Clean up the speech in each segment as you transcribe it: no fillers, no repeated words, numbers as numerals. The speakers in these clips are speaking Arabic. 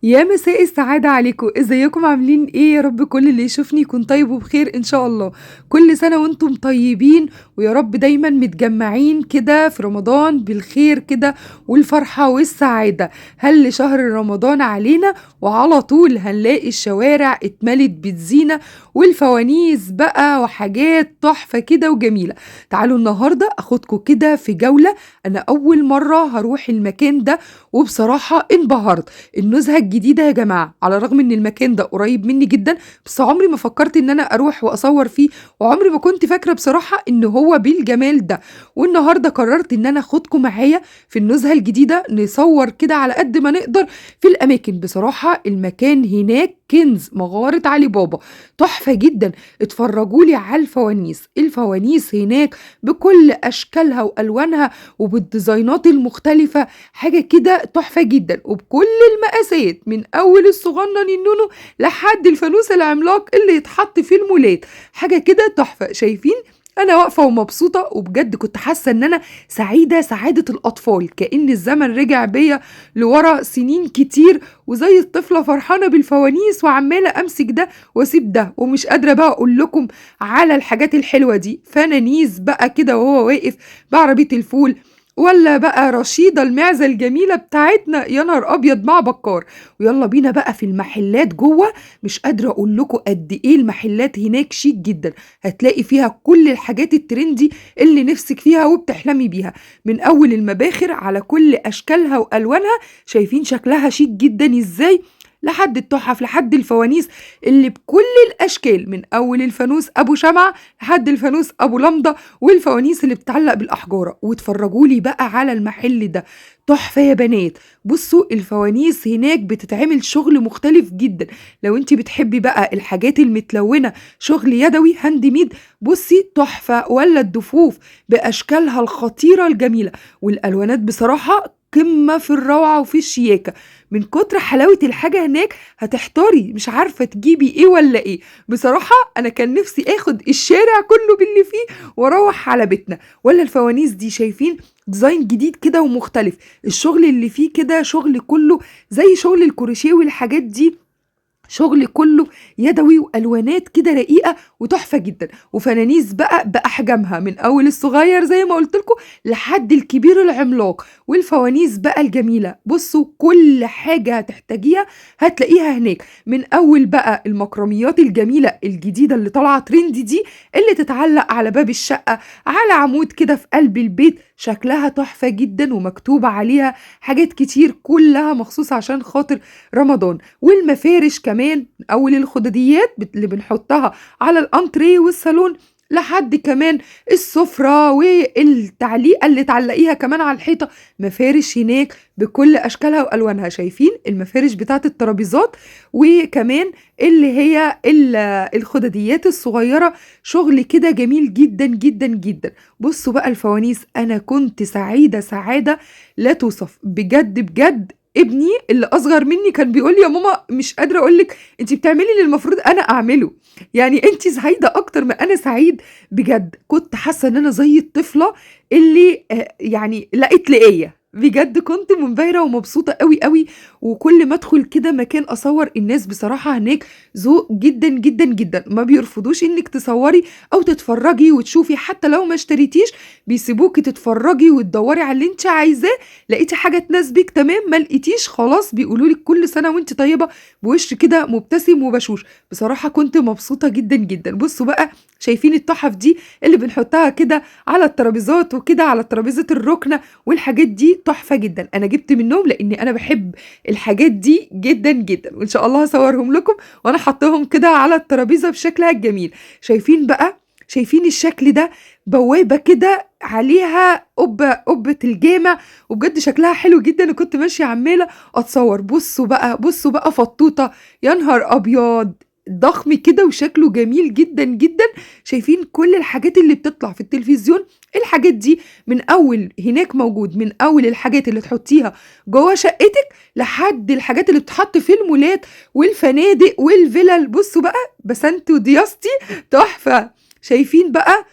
يا مساء السعادة عليكم، ازيكم عاملين ايه؟ يا رب كل اللي يشوفني يكون طيب وبخير ان شاء الله. كل سنة وانتم طيبين، ويا رب دايما متجمعين كده في رمضان بالخير كده والفرحة والسعادة. هل شهر رمضان علينا وعلى طول هنلاقي الشوارع اتملت بالزينة والفوانيس بقى وحاجات تحفة كده وجميلة. تعالوا النهاردة اخدكم كده في جولة. انا اول مرة هروح المكان ده وبصراحة انبهرت. النزهة الجديدة يا جماعة، على الرغم ان المكان ده قريب مني جدا، بس عمري ما فكرت ان انا اروح واصور فيه، وعمري ما كنت فاكرة بصراحة ان هو بالجمال ده. والنهاردة قررت ان انا اخدكم معايا في النزهة الجديدة، نصور كده على قد ما نقدر في الاماكن. بصراحة المكان هناك كنز، مغارة علي بابا، تحفة جدا. اتفرجوا لي على الفوانيس هناك بكل اشكالها والوانها وبالديزاينات المختلفة. حاجة كده تحفة جدا وبكل المقاسات، من اول الصغنن النونو لحد الفانوس العملاق اللي يتحط في المولات. حاجة كده تحفة. شايفين انا واقفة ومبسوطة، وبجد كنت حاسة ان انا سعيدة سعادة الاطفال، كأن الزمن رجع بيا لورا سنين كتير، وزي الطفلة فرحانة بالفوانيس وعمالة امسك ده واسيب ده، ومش قادرة بقى اقول لكم على الحاجات الحلوة دي. فنانيس بقى كده وهو واقف بعربية الفول، ولا بقى رشيدة المعزة الجميلة بتاعتنا، يا نهار أبيض، مع بكار. ويلا بينا بقى في المحلات جوه. مش قادرة أقول لكم قد إيه المحلات هناك شيك جدا. هتلاقي فيها كل الحاجات الترندي اللي نفسك فيها وبتحلمي بيها، من أول المباخر على كل أشكالها وألوانها. شايفين شكلها شيك جدا إزاي؟ لحد التحف، لحد الفوانيس اللي بكل الأشكال، من أول الفانوس أبو شمعة لحد الفانوس أبو لمضة، والفوانيس اللي بتعلق بالأحجار. واتفرجوا لي بقى على المحل ده، تحفة يا بنات. بصوا الفوانيس هناك بتتعمل شغل مختلف جدا. لو انت بتحبي بقى الحاجات المتلونة، شغل يدوي هاند ميد، بصي تحفة. ولا الدفوف بأشكالها الخطيرة الجميلة، والألوانات بصراحة قمة في الروعة وفي الشياكة. من كتر حلاوة الحاجة هناك هتحتاري مش عارفة تجيبي ايه ولا ايه. بصراحة انا كان نفسي اخد الشارع كله باللي فيه واروح على بيتنا. ولا الفوانيس دي، شايفين ديزاين جديد كده ومختلف؟ الشغل اللي فيه كده شغل كله زي شغل الكروشيه والحاجات دي، شغل كله يدوي والوانات كده رقيقه وتحفه جدا. وفنانيس بقى باحجامها، من اول الصغير زي ما قلت لكم لحد الكبير العملاق. والفوانيس بقى الجميله، بصوا كل حاجه هتحتاجيها هتلاقيها هناك. من اول بقى المكرميات الجميله الجديده اللي طالعه ترند دي، اللي تتعلق على باب الشقه، على عمود كده في قلب البيت، شكلها تحفه جدا ومكتوب عليها حاجات كتير كلها مخصوص عشان خاطر رمضان. والمفارش كمان، من اول الخدديات اللي بنحطها على الانتريه والصالون، لحد كمان السفرة والتعليقة اللي تعلقيها كمان على الحيطة. مفارش هناك بكل أشكالها وألوانها. شايفين المفارش بتاعت الترابيزات، وكمان اللي هي الخدديات الصغيرة، شغل كده جميل جدا جدا جدا. بصوا بقى الفوانيس، أنا كنت سعيدة سعادة لا توصف بجد بجد. ابني اللي اصغر مني كان بيقول لي يا ماما مش قادره اقول لك انت بتعملي اللي المفروض انا اعمله. يعني انت سعيده اكتر ما انا سعيد. بجد كنت حاسه ان انا زي الطفله اللي يعني لقيت لقيه. بجد كنت منبهره ومبسوطه قوي قوي. وكل ما ادخل كده مكان اصور، الناس بصراحه هناك ذوق جدا جدا جدا، ما بيرفضوش انك تصوري او تتفرجي وتشوفي. حتى لو ما اشتريتيش بيسيبوكي تتفرجي وتدوري على اللي انت عايزاه. لقيتي حاجه تناسبك تمام، ما لقيتيش خلاص بيقولولك كل سنه وانت طيبه، بوش كده مبتسم وبشوش. بصراحه كنت مبسوطه جدا جدا. بصوا بقى، شايفين التحف دي اللي بنحطها كده على الترابيزات وكده على ترابيزه الركنه، والحاجات دي تحفه جدا. انا جبت منهم لاني انا بحب الحاجات دي جدا جدا، وان شاء الله هصورهم لكم وانا حطهم كده على الترابيزه بشكلها الجميل. شايفين بقى، شايفين الشكل ده؟ بوابة كده عليها قبة الجامع، وبجد شكلها حلو جدا. وكنت ماشية عمالة اتصور. بصوا بقى، بصوا بقى فطوطة، يا نهار ابيض، ضخم كده وشكله جميل جدا جدا. شايفين كل الحاجات اللي بتطلع في التلفزيون؟ الحاجات دي من اول هناك موجود، من اول الحاجات اللي تحطيها جوه شقتك لحد الحاجات اللي بتحط في المولات والفنادق والفلل. بصوا بقى، بسنت ودياستي، تحفة. شايفين بقى،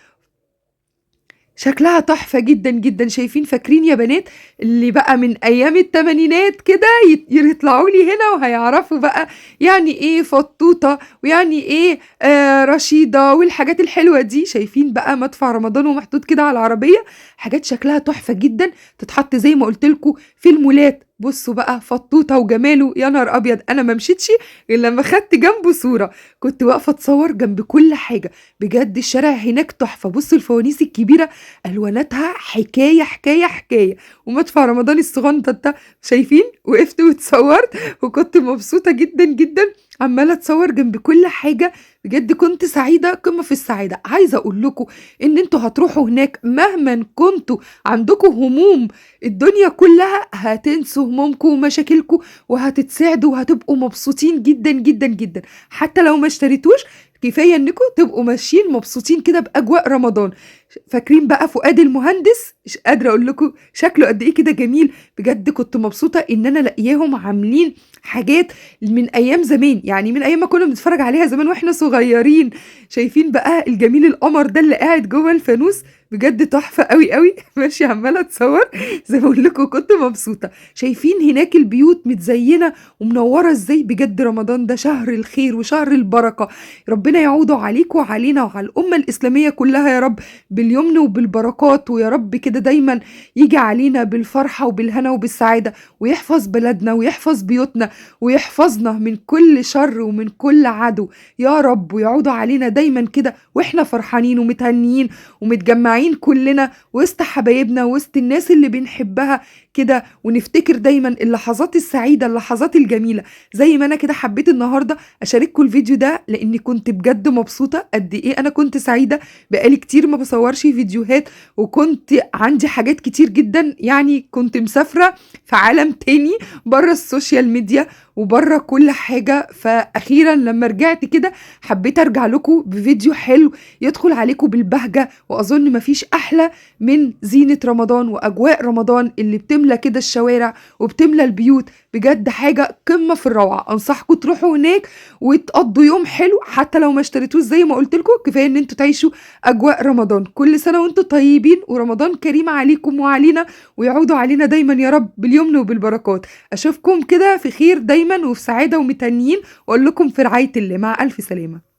شكلها تحفة جدًا، جدًا. شايفين فاكرين يا بنات اللي بقى من أيام التمانينات كده يطلعوا لي هنا وهيعرفوا بقى يعني إيه فطوطة، ويعني إيه رشيدة والحاجات الحلوة دي. شايفين بقى مدفع رمضان ومحطوط كده على العربية، حاجات شكلها تحفة جدًا، تتحط زي ما قُلت لكم في المولات. بُصّوا بقى فطوطة وجماله، يا نهار أبيض! أنا ما مشيتش غير لمّا خدت جنبه صورة، كنت واقفة أتصور جنب كل حاجة. بجد الشارع هناك تحفة. بُصّوا الفوانيس الكبيرة ألواناتها حكاية، حكاية، حكاية. ومدفع رمضان الصغنطط ده شايفين؟ وقفت واتصوّرت وكنت مبسوطة جدًا، جدًا، عمّالة أتصوّر جنب كل حاجة. بجد كنت سعيدة قمة في السعادة. عايزة أقول لكم إن أنتم هتروحوا هناك مهمًا كنتم عندكم هموم الدنيا كلّها، هتنسوا همومكم ومشاكلكم وهتتسعدوا وهتبقوا مبسوطين جدًا، جدًا، جدًا. حتى لو ما اشتريتوش كفاية إنكم تبقوا ماشيين مبسوطين كده بأجواء رمضان. فاكرين بقى فؤاد المهندس؟ مش قادرة أقول لكم شكله قد إيه كده جميل. بجد كنت مبسوطة إن أنا لاقياهم عاملين حاجات من أيام زمان، يعني من أيام ما كنا بنتفرج عليها زمان وإحنا صغيرين. شايفين بقى الجميل القمر ده اللي قاعد جوه الفانوس؟ بجد تحفة أوي، أوي. ماشية عمّالة أتصور زي ما باقول لكم كنت مبسوطة. شايفين هناك البيوت متزينة ومنورة إزاي؟ بجد رمضان ده شهر الخير وشهر البركة. ربنا يعوده عليكم وعلينا وعلى الأمة الإسلامية كلها يا رب باليمن وبالبركات، ويا رب كده دايما يجي علينا بالفرحة وبالهنا وبالسعادة، ويحفظ بلدنا ويحفظ بيوتنا ويحفظنا من كل شر ومن كل عدو يا رب، ويعودوا علينا دايما كده واحنا فرحانين ومتهنيين ومتجمعين كلنا وسط حبايبنا وسط الناس اللي بنحبها كده، ونفتكر دايما اللحظات السعيدة اللحظات الجميلة. زي ما أنا كده حبيت النهاردة أشارككم الفيديو ده لأني كنت بجد مبسوطة قد إيه أنا كنت سعيدة. بقالي كتير ما بصورش فيديوهات وكنت عندي حاجات كتير جدا، يعني كنت مسافرة في عالم تاني بره السوشيال ميديا وبره كل حاجة. فأخيرا لما رجعت كده حبيت أرجع لكم بفيديو حلو يدخل عليكم بالبهجة، وأظن مفيش أحلى من زينة رمضان وأجواء رمضان اللي بتملى كده الشوارع وبتملى البيوت. بجد حاجة قمة في الروعة. أنصحكم تروحوا هناك وتقضوا يوم حلو حتى لو ما اشتريتوش زي ما قلت لكم. كفاية ان انتوا تعيشوا أجواء رمضان. كل سنة وانتوا طيبين ورمضان كريم عليكم وعلينا، ويعودوا علينا دايما يا رب باليمن وبالبركات. أشوفكم كده في خير دايما وفي سعادة ومتنيين، وأقول لكم في رعاية الله. مع ألف سلامة.